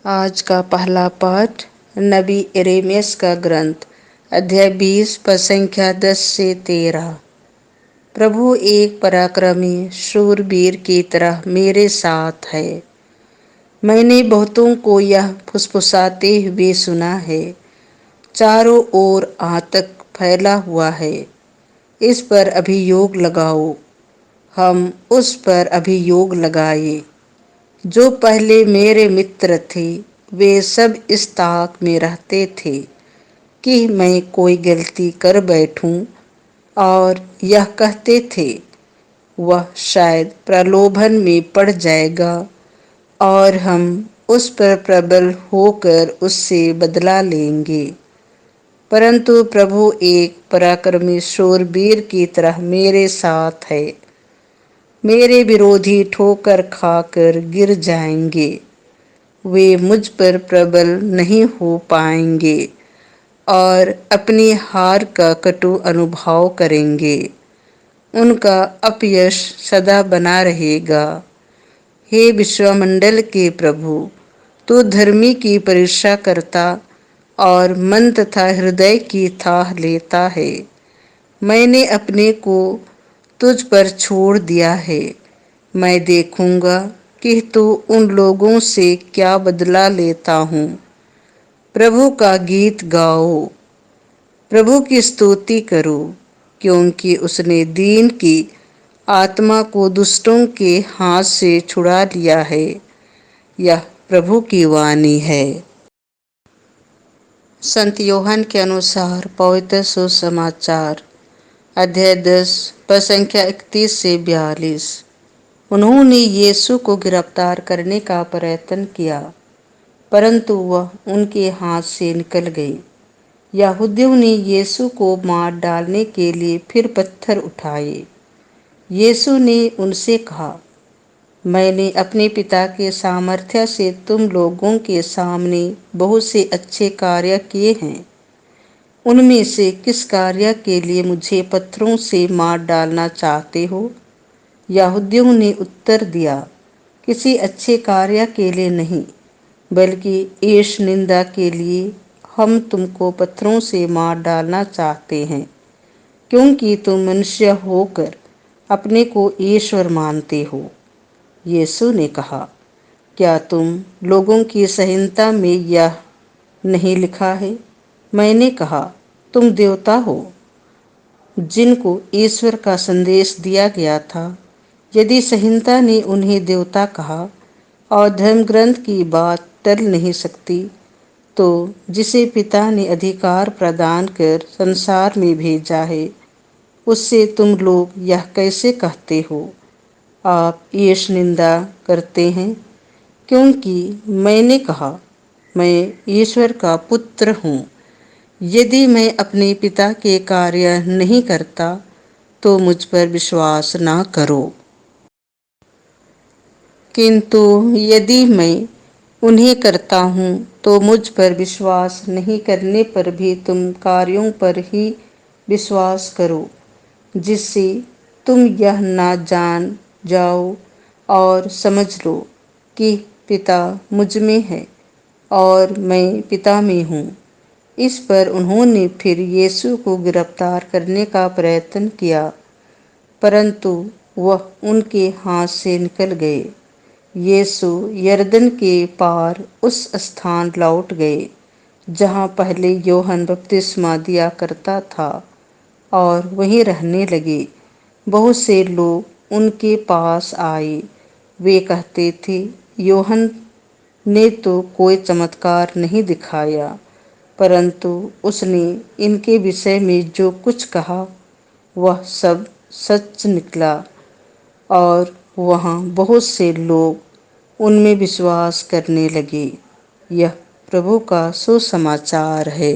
आज का पहला पाठ नबी यिर्मयाह का ग्रंथ अध्याय 20 पद संख्या 10 से 13। प्रभु एक पराक्रमी शूरवीर की तरह मेरे साथ है। मैंने बहुतों को यह फुसफुसाते हुए सुना है, चारों ओर आतंक फैला हुआ है। इस पर अभियोग लगाओ। हम उस पर अभियोग लगाए। जो पहले मेरे मित्र थे वे सब इस ताक में रहते थे कि मैं कोई गलती कर बैठूं, और यह कहते थे वह शायद प्रलोभन में पड़ जाएगा और हम उस पर प्रबल होकर उससे बदला लेंगे। परंतु प्रभु एक पराक्रमी शूरवीर की तरह मेरे साथ है। मेरे विरोधी ठोकर खाकर गिर जाएंगे, वे मुझ पर प्रबल नहीं हो पाएंगे और अपनी हार का कटु अनुभव करेंगे। उनका अपयश सदा बना रहेगा। हे विश्वमंडल के प्रभु, तू धर्मी की परीक्षा करता और मन तथा हृदय की थाह लेता है। मैंने अपने को तुझ पर छोड़ दिया है। मैं देखूंगा कि तू उन लोगों से क्या बदला लेता हूँ। प्रभु का गीत गाओ, प्रभु की स्तुति करो, क्योंकि उसने दीन की आत्मा को दुष्टों के हाथ से छुड़ा लिया है। यह प्रभु की वाणी है। संत यूहन्ना के अनुसार पवित्र सुसमाचार अध्याय 10 पद संख्या 31 से 42। उन्होंने यीशु को गिरफ्तार करने का प्रयत्न किया, परंतु वह उनके हाथ से निकल गई। यहूदियों ने यीशु को मार डालने के लिए फिर पत्थर उठाए। यीशु ने उनसे कहा, मैंने अपने पिता के सामर्थ्य से तुम लोगों के सामने बहुत से अच्छे कार्य किए हैं। उनमें से किस कार्य के लिए मुझे पत्थरों से मार डालना चाहते हो? यहूदियों ने उत्तर दिया, किसी अच्छे कार्य के लिए नहीं, बल्कि ईश निंदा के लिए हम तुमको पत्थरों से मार डालना चाहते हैं, क्योंकि तुम मनुष्य होकर अपने को ईश्वर मानते हो। यीशु ने कहा, क्या तुम लोगों की संहिता में यह नहीं लिखा है? मैंने कहा, तुम देवता हो जिनको ईश्वर का संदेश दिया गया था। यदि संहिता ने उन्हें देवता कहा और धर्मग्रंथ की बात टल नहीं सकती, तो जिसे पिता ने अधिकार प्रदान कर संसार में भेजा है, उससे तुम लोग यह कैसे कहते हो, आप ईश निंदा करते हैं? क्योंकि मैंने कहा, मैं ईश्वर का पुत्र हूँ। यदि मैं अपने पिता के कार्य नहीं करता तो मुझ पर विश्वास ना करो। किंतु यदि मैं उन्हें करता हूँ तो मुझ पर विश्वास नहीं करने पर भी तुम कार्यों पर ही विश्वास करो, जिससे तुम यह ना जान जाओ और समझ लो कि पिता मुझ में है और मैं पिता में हूँ। इस पर उन्होंने फिर यीशु को गिरफ्तार करने का प्रयत्न किया, परंतु वह उनके हाथ से निकल गए। यीशु यरदन के पार उस स्थान लौट गए जहाँ पहले यूहन्ना बपतिस्मा दिया करता था, और वहीं रहने लगे। बहुत से लोग उनके पास आए। वे कहते थे, यूहन्ना ने तो कोई चमत्कार नहीं दिखाया, परंतु उसने इनके विषय में जो कुछ कहा वह सब सच निकला, और वहाँ बहुत से लोग उनमें विश्वास करने लगे। यह प्रभु का सुसमाचार है।